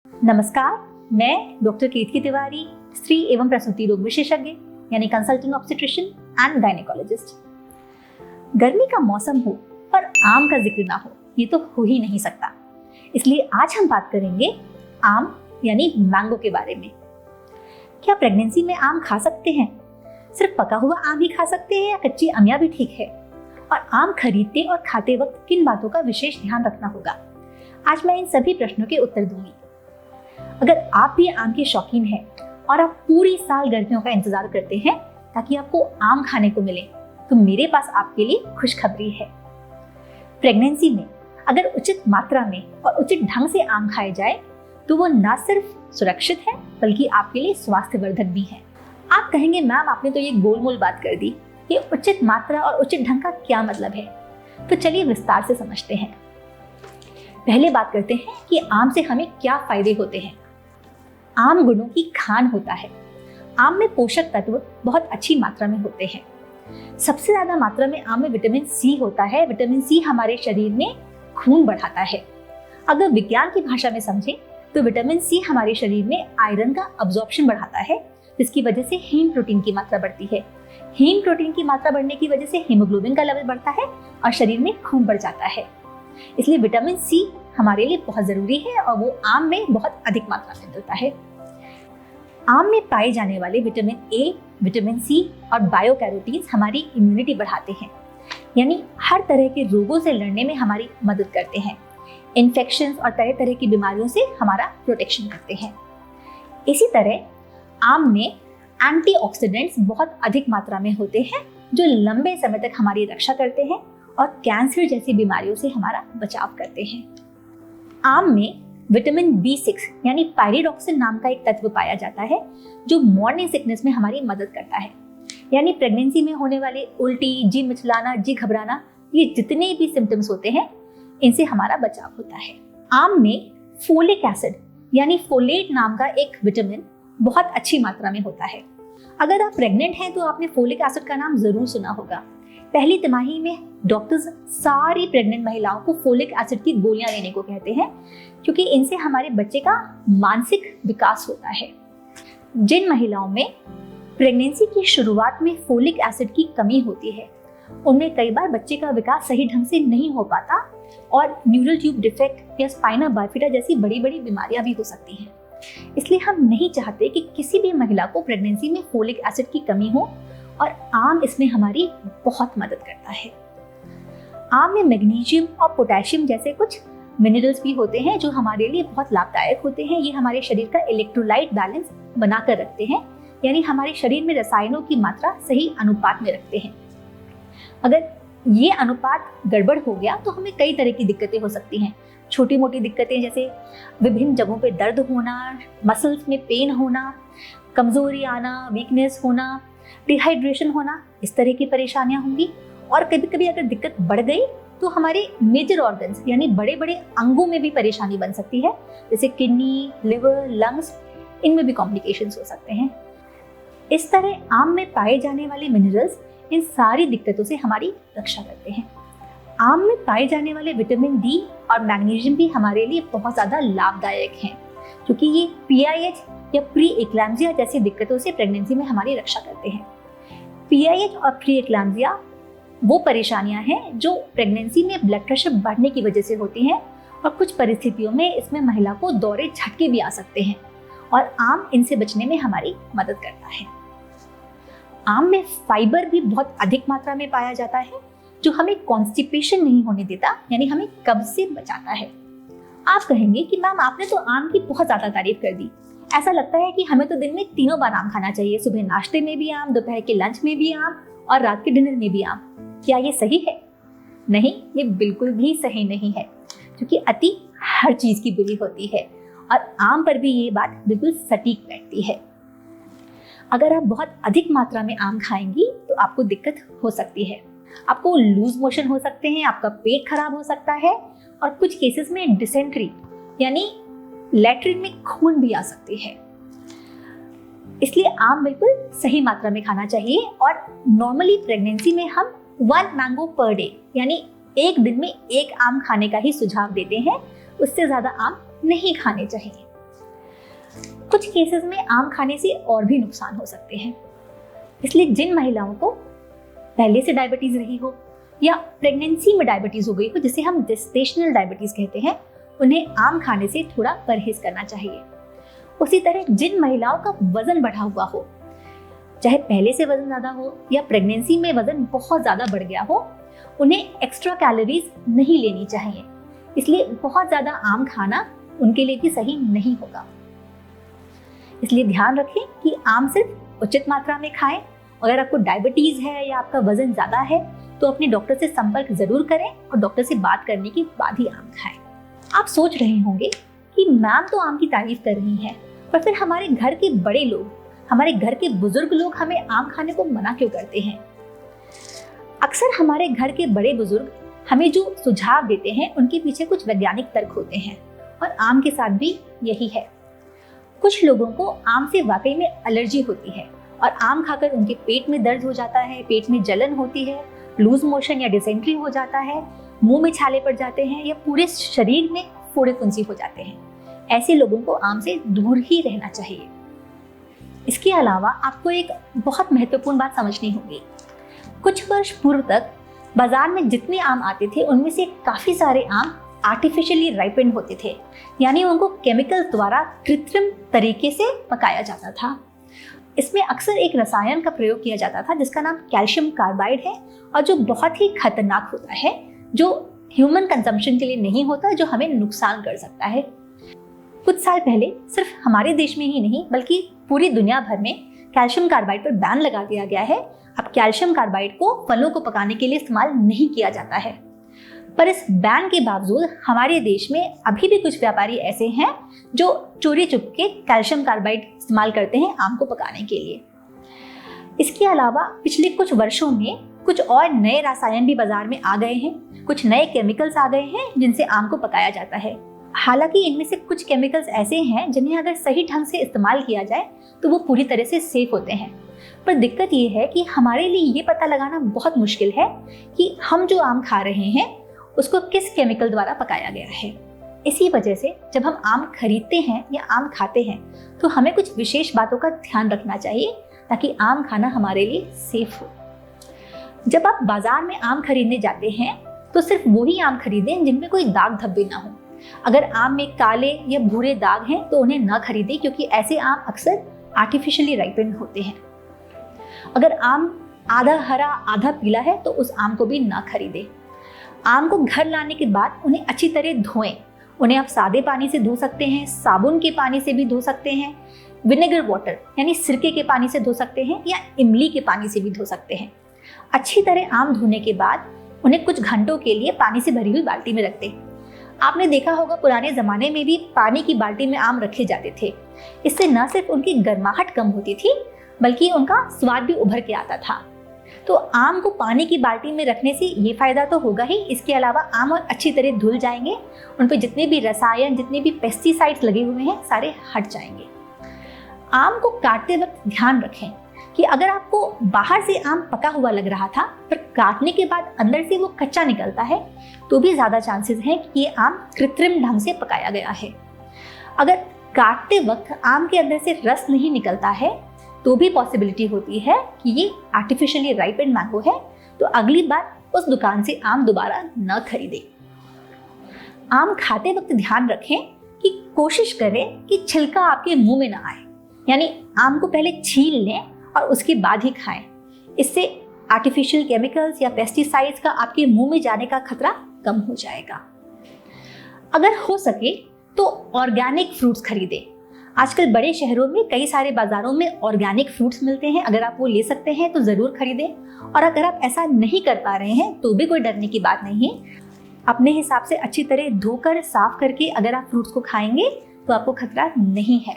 नमस्कार, मैं डॉक्टर कीर्ति तिवारी, स्त्री एवं प्रसूति रोग विशेषज्ञ यानी कंसल्टेंट ऑब्स्टेट्रिशियन एंड गायनेकोलॉजिस्ट। गर्मी का मौसम हो और आम का जिक्र ना हो, ये तो हो ही नहीं सकता। इसलिए आज हम बात करेंगे आम यानी मैंगो के बारे में। क्या प्रेगनेंसी में आम खा सकते हैं? सिर्फ पका हुआ आम ही खा सकते हैं या कच्ची अमिया भी ठीक है? और आम खरीदते और खाते वक्त किन बातों का विशेष ध्यान रखना होगा? आज मैं इन सभी प्रश्नों के उत्तर दूंगी। अगर आप भी आम के शौकीन हैं और आप पूरी साल गर्मियों का इंतजार करते हैं ताकि आपको आम खाने को मिले, तो मेरे पास आपके लिए खुशखबरी है। प्रेगनेंसी में अगर उचित मात्रा में और उचित ढंग से आम खाए जाए तो वो न सिर्फ सुरक्षित है बल्कि आपके लिए स्वास्थ्यवर्धक भी है। आप कहेंगे, मैम आपने तो ये गोलमोल बात कर दी, ये उचित मात्रा और उचित ढंग का क्या मतलब है? तो चलिए विस्तार से समझते हैं। पहले बात करते हैं कि आम से हमें क्या फायदे होते हैं। आम गुणों की खान होता है। आम में पोषक तत्व बहुत अच्छी मात्रा में होते हैं। सबसे ज्यादा मात्रा में आम में विटामिन सी होता है। विटामिन सी हमारे शरीर में खून बढ़ाता है। अगर विज्ञान की भाषा में समझें तो विटामिन सी हमारे शरीर में आयरन का अब्जॉर्प्शन बढ़ाता है, जिसकी वजह से हीम प्रोटीन की मात्रा बढ़ती है। हीम प्रोटीन की मात्रा बढ़ने की वजह से हीमोग्लोबिन का लेवल बढ़ता है और शरीर में खून बढ़ जाता है। इसलिए विटामिन सी हमारे लिए बहुत जरूरी है और वो आम में बहुत अधिक मात्रा में मिलता है। आम में पाए जाने वाले विटामिन ए, विटामिन सी और बायोकैरोटीन्स हमारी इम्यूनिटी बढ़ाते हैं, यानी हर तरह के रोगों से लड़ने में हमारी मदद करते हैं। इन्फेक्शंस और तरह तरह की बीमारियों से हमारा प्रोटेक्शन करते हैं। इसी तरह आम में एंटीऑक्सीडेंट्स बहुत अधिक मात्रा में होते हैं जो लंबे समय तक हमारी रक्षा करते हैं और कैंसर जैसी बीमारियों से हमारा बचाव करते हैं। आम में विटामिन B6 यानी पायरिडॉक्सिन नाम का एक तत्व पाया जाता है जो मॉर्निंग सिकनेस में हमारी मदद करता है। यानी प्रेगनेंसी में होने वाले उल्टी, जी मिचलाना, जी घबराना, ये जितने भी सिम्टम्स होते हैं इनसे हमारा बचाव होता है। आम में फोलिक एसिड यानी फोलेट नाम का एक विटामिन बहुत अच्छी मात्रा में होता है। अगर आप प्रेग्नेंट हैं तो आपने फोलिक एसिड का नाम जरूर सुना होगा। पहली तिमाही में डॉक्टर्स सारी प्रेग्नेंट महिलाओं को फोलिक एसिड की गोलियां लेने को कहते हैं, क्योंकि इनसे हमारे बच्चे का मानसिक विकास होता है। जिन महिलाओं में प्रेगनेंसी की शुरुआत में फोलिक एसिड की कमी होती है उनमें कई बार बच्चे का विकास सही ढंग से नहीं हो पाता और न्यूरल ट्यूब डिफेक्ट या स्पाइना बाइफिडा जैसी बड़ी बड़ी बीमारियां भी हो सकती हैं। इसलिए हम नहीं चाहते कि किसी भी महिला को प्रेगनेंसी में फोलिक एसिड की कमी हो और आम इसमें हमारी बहुत मदद करता है। आम में मैग्नीशियम और पोटेशियम जैसे कुछ मिनरल्स भी होते हैं जो हमारे लिए बहुत लाभदायक होते हैं। ये हमारे शरीर का इलेक्ट्रोलाइट बैलेंस बनाकर रखते हैं, यानी हमारे शरीर में रसायनों की मात्रा सही अनुपात में रखते हैं। अगर ये अनुपात गड़बड़ हो गया तो हमें कई तरह की दिक्कतें हो सकती हैं। छोटी मोटी दिक्कतें जैसे विभिन्न जगहों पे दर्द होना, मसल्स में पेन होना, कमजोरी आना, वीकनेस होना, डिहाइड्रेशन होना, इस तरह की परेशानियां होंगी। और कभी कभी अगर दिक्कत बढ़ गई तो हमारे मेजर ऑर्गन्स यानी बड़े बड़े अंगों में भी परेशानी बन सकती है, जैसे किडनी, लिवर, लंग्स, इनमें भी कॉम्प्लिकेशंस हो सकते हैं। इस तरह आम में पाए जाने वाले मिनरल्स इन सारी दिक्कतों से हमारी रक्षा करते हैं। आम में पाए जाने वाले विटामिन डी और मैग्नीशियम भी हमारे लिए बहुत ज़्यादा लाभदायक हैं, क्योंकि ये PIH या प्री एक्लैम्सिया जैसी दिक्कतों से प्रेगनेंसी में हमारी रक्षा करते हैं। PIH और प्री एक्लैम्सिया वो परेशानियां हैं जो प्रेगनेंसी में ब्लड प्रेशर बढ़ने की वजह से होती हैं और कुछ परिस्थितियों में इसमें महिला को दौरे झटके भी आ सकते हैं और आम इनसे बचने में हमारी मदद करता है। आम में फाइबर भी बहुत अधिक मात्रा में पाया जाता है जो हमें कॉन्स्टिपेशन नहीं होने देता, यानी हमें कब्ज से बचाता है। आप कहेंगे कि मैम आपने तो आम की बहुत ज्यादा तारीफ कर दी, ऐसा लगता है कि हमें तो दिन में 3 बार आम खाना चाहिए, सुबह नाश्ते में भी आम, दोपहर के लंच में भी आम और रात के डिनर में भी आम। क्या ये सही है? नहीं, ये बिल्कुल भी सही नहीं है, क्योंकि अति हर चीज की बुरी होती है और आम पर भी ये बात बिल्कुल सटीक बैठती है। अगर आप बहुत अधिक मात्रा में आम खाएंगी तो आपको दिक्कत हो सकती है। आपको लूज मोशन हो सकते हैं, आपका पेट खराब हो सकता है और कुछ केसेस में डिसेंट्री यानी लैट्रिन में खून भी आ सकती है। इसलिए आम बिल्कुल सही मात्रा में खाना चाहिए और नॉर्मली प्रेगनेंसी में हम 1 मैंगो पर डे यानी एक दिन में 1 आम खाने का ही सुझाव देते हैं, उससे ज्यादा आम नहीं खाने चाहिए। कुछ केसेस में आम खाने से और भी नुकसान हो सकते हैं। इसलिए जिन महिलाओं को पहले से डायबिटीज रही हो या प्रेगनेंसी में डायबिटीज हो गई हो, जिसे हम जेस्टेशनल डायबिटीज कहते हैं, उन्हें आम खाने से थोड़ा परहेज करना चाहिए। उसी तरह जिन महिलाओं का वजन बढ़ा हुआ हो, चाहे पहले से वजन ज्यादा हो या प्रेगनेंसी में वजन बहुत ज्यादा बढ़ गया हो, उन्हें एक्स्ट्रा कैलोरीज नहीं लेनी चाहिए। इसलिए बहुत ज्यादा आम खाना उनके लिए भी सही नहीं होगा। इसलिए ध्यान रखें कि आम सिर्फ उचित मात्रा में खाएं। अगर आपको डायबिटीज है या आपका वजन ज्यादा है तो अपने डॉक्टर से संपर्क जरूर करें और डॉक्टर से बात करने के बाद ही आम खाएं। आप सोच रहे होंगे कि मैम तो आम की तारीफ कर रही हैं, पर फिर हमारे घर के बड़े लोग, हमारे घर के बुजुर्ग लोग हमें आम खाने को मना क्यों करते हैं? अक्सर हमारे घर के बड़े बुजुर्ग हमें जो सुझाव देते हैं उनके पीछे कुछ वैज्ञानिक तर्क होते हैं, और आम के साथ भी यही है। कुछ लोगों को आम से वाकई में एलर्जी होती है और आम खाकर उनके पेट में दर्द हो जाता है, पेट में जलन होती है, लूज मोशन या डिसेंट्री हो जाता है, मुंह में छाले पड़ जाते हैं या पूरे शरीर में फोड़े फुंसी हो जाते हैं। ऐसे लोगों को आम से दूर ही रहना चाहिए। इसके अलावा आपको एक बहुत महत्वपूर्ण बात समझनी होगी। कुछ वर्ष पूर्व तक बाजार में जितने आम आते थे उनमें से काफी सारे आम आर्टिफिशियली राइपेंड होते थे, यानी उनको केमिकल द्वारा कृत्रिम तरीके से पकाया जाता था। इसमें अक्सर एक रसायन का प्रयोग किया जाता था जिसका नाम कैल्शियम कार्बाइड है, और जो बहुत ही खतरनाक होता है, जो ह्यूमन कंजम्पशन के लिए नहीं होता, जो हमें नुकसान कर सकता है। कुछ साल पहले सिर्फ हमारे देश में ही नहीं बल्कि पूरी दुनिया भर में कैल्शियम कार्बाइड पर बैन लगा दिया गया है। अब कैल्शियम कार्बाइड को फलों को पकाने के लिए इस्तेमाल नहीं किया जाता है। पर इस बैन के बावजूद हमारे देश में अभी भी कुछ व्यापारी ऐसे हैं जो चोरी चुपके कैल्शियम कार्बाइड इस्तेमाल करते हैं आम को पकाने के लिए। इसके अलावा पिछले कुछ वर्षों में कुछ और नए रसायन भी बाजार में आ गए हैं, कुछ नए केमिकल्स आ गए हैं जिनसे आम को पकाया जाता है। हालांकि इनमें से कुछ केमिकल्स ऐसे हैं जिन्हें अगर सही ढंग से इस्तेमाल किया जाए तो वो पूरी तरह से सेफ होते हैं। पर दिक्कत ये है कि हमारे लिए ये पता लगाना बहुत मुश्किल है कि हम जो आम खा रहे हैं उसको किस केमिकल द्वारा पकाया गया है। इसी वजह से जब हम आम खरीदते हैं या आम खाते हैं तो हमें कुछ विशेष बातों का ध्यान रखना चाहिए ताकि आम खाना हमारे लिए सेफ हो। जब आप बाजार में आम खरीदने जाते हैं तो सिर्फ वही आम खरीदें जिनमें कोई दाग धब्बे ना हो। अगर आम में काले या भूरे दाग हैं तो उन्हें ना खरीदें, क्योंकि ऐसे आम अक्सर आर्टिफिशियली राइपेंड होते हैं। अगर आम आधा हरा आधा पीला है तो उस आम को भी ना खरीदें। आम को घर लाने के बाद उन्हें अच्छी तरह धोएं। उन्हें आप सादे पानी से धो सकते हैं, साबुन के पानी से भी धो सकते हैं, विनेगर वाटर यानी सिरके के पानी से धो सकते हैं, या इमली के पानी से भी धो सकते हैं। अच्छी तरह आम धोने के बाद उन्हें कुछ घंटों के लिए पानी से भरी हुई बाल्टी में रख दें। आपने देखा होगा पुराने जमाने में भी पानी की बाल्टी में आम रखे जाते थे। इससे न सिर्फ उनकी गर्माहट कम होती थी बल्कि उनका स्वाद भी उभर के आता था। तो आम को पानी की बाल्टी में रखने से ये फायदा तो होगा ही, इसके अलावा आम और अच्छी तरह धुल जाएंगे, उन पर जितने भी रसायन, जितने भी पेस्टिसाइड्स लगे हुए हैं सारे हट जाएंगे। आम को काटते वक्त ध्यान रखें कि अगर आपको बाहर से आम पका हुआ लग रहा था पर काटने के बाद अंदर से वो कच्चा निकलता है तो भी ज्यादा चांसेस हैं कि ये आम कृत्रिम ढंग से पकाया गया है। अगर काटते वक्त आम के अंदर से रस नहीं निकलता है तो भी पॉसिबिलिटी होती है कि ये आर्टिफिशियली राइपेंड मैंगो है, तो अगली बार उस दुकान से आम दोबारा न खरीदें। आम खाते वक्त ध्यान रखें कि कोशिश करें कि छिलका आपके मुंह में ना आए, यानी आम को पहले छील लें और उसके बाद ही खाएं। इससे आर्टिफिशियल केमिकल्स या पेस्टिसाइड्स का आपके मुंह में जाने का खतरा कम हो जाएगा। अगर हो सके तो ऑर्गेनिक फ्रूट्स खरीदें। आजकल बड़े शहरों में कई सारे बाजारों में ऑर्गेनिक फ्रूट्स मिलते हैं, अगर आप वो ले सकते हैं तो ज़रूर खरीदें। और अगर आप ऐसा नहीं कर पा रहे हैं तो भी कोई डरने की बात नहीं है। अपने हिसाब से अच्छी तरह धोकर साफ करके अगर आप फ्रूट्स को खाएंगे तो आपको खतरा नहीं है।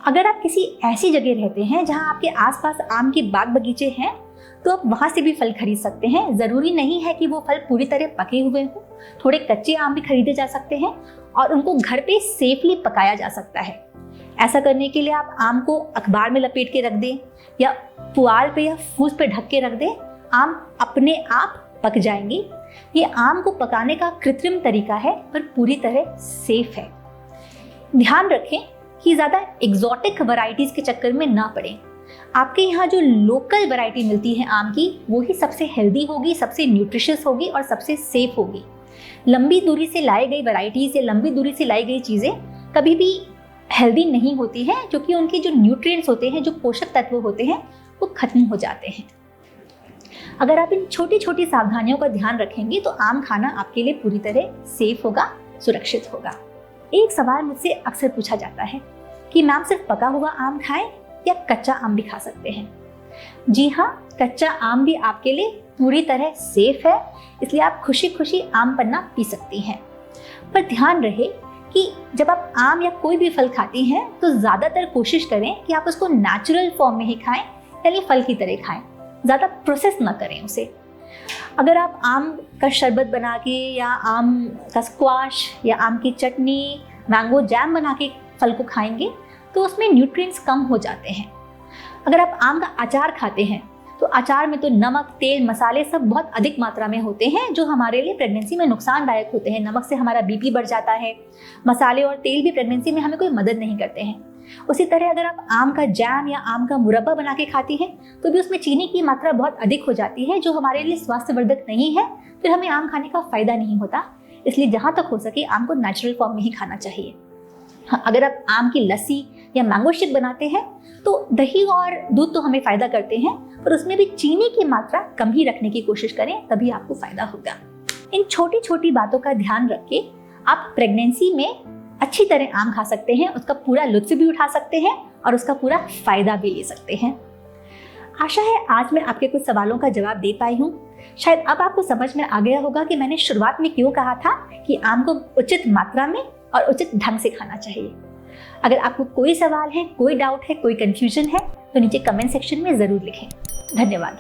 अगर आप किसी ऐसी जगह रहते हैं जहां आपके आसपास आम के बाग बगीचे हैं तो आप वहां से भी फल खरीद सकते हैं। ज़रूरी नहीं है कि वो फल पूरी तरह पके हुए हों, थोड़े कच्चे आम भी खरीदे जा सकते हैं और उनको घर पे सेफली पकाया जा सकता है। ऐसा करने के लिए आप आम को अखबार में लपेट के रख दें या पुआल पे या फूस पे ढक के रख दें। आम अपने आप पक जाएंगे। ये आम को पकाने का कृत्रिम तरीका है पर पूरी तरह सेफ है। ध्यान रखें कि ज़्यादा एग्जॉटिक वैरायटीज़ के चक्कर में ना पड़ें। आपके यहाँ जो लोकल वैरायटी मिलती है आम की, वो ही सबसे हेल्दी होगी, सबसे न्यूट्रिशियस होगी और सबसे सेफ होगी। लंबी दूरी से लाई गई वैरायटीज़ या लंबी दूरी से लाई गई चीज़ें कभी भी हेल्दी नहीं होती हैं, क्योंकि उनके जो न्यूट्रिएंट्स होते हैं, जो पोषक तत्व होते हैं, वो खत्म हो जाते हैं। अगर आप इन छोटी छोटी सावधानियों का ध्यान रखेंगे तो आम खाना आपके लिए पूरी तरह सेफ होगा, सुरक्षित होगा। एक सवाल मुझसे अक्सर पूछा जाता है कि मैम सिर्फ पका हुआ आम खाएं या कच्चा आम भी खा सकते हैं? जी हाँ, कच्चा आम भी आपके लिए पूरी तरह सेफ है, इसलिए आप खुशी खुशी आम पन्ना पी सकती हैं। पर ध्यान रहे कि जब आप आम या कोई भी फल खाती हैं तो ज़्यादातर कोशिश करें कि आप उसको नेचुरल फॉर्म में ही खाएं, यानी फल की तरह खाएं, ज़्यादा प्रोसेस ना करें उसे। अगर आप आम का शरबत बना के या आम का स्क्वाश या आम की चटनी, मैंगो जैम बना के फल को खाएंगे तो उसमें न्यूट्रिएंट्स कम हो जाते हैं। अगर आप आम का अचार खाते हैं तो अचार में तो नमक, तेल, मसाले सब बहुत अधिक मात्रा में होते हैं, जो हमारे लिए प्रेगनेंसी में नुकसानदायक होते हैं। नमक से हमारा बीपी बढ़ जाता है, मसाले और तेल भी प्रेगनेंसी में हमें कोई मदद नहीं करते हैं। उसी तरह अगर आप आम का जैम या आम का मुरब्बा बना के खाती हैं तो भी उसमें चीनी की मात्रा बहुत अधिक हो जाती है, जो हमारे लिए स्वास्थ्यवर्धक नहीं है, फिर हमें आम खाने का फ़ायदा नहीं होता। इसलिए जहाँ तक हो सके आम को नेचुरल फॉर्म में ही खाना चाहिए। हाँ, अगर आप आम की लस्सी या मैंगो शेक बनाते हैं तो दही और दूध तो हमें फ़ायदा करते हैं, पर उसमें भी चीनी की मात्रा कम ही रखने की कोशिश करें, तभी आपको फ़ायदा होगा। इन छोटी छोटी बातों का ध्यान रख के आप प्रेगनेंसी में अच्छी तरह आम खा सकते हैं, उसका पूरा लुत्फ भी उठा सकते हैं और उसका पूरा फ़ायदा भी ले सकते हैं। आशा है आज मैं आपके कुछ सवालों का जवाब दे पाई हूँ। शायद अब आपको समझ में आ गया होगा कि मैंने शुरुआत में क्यों कहा था कि आम को उचित मात्रा में और उचित ढंग से खाना चाहिए। अगर आपको कोई सवाल है, कोई डाउट है, कोई कंफ्यूजन है तो नीचे कमेंट सेक्शन में ज़रूर लिखें। धन्यवाद।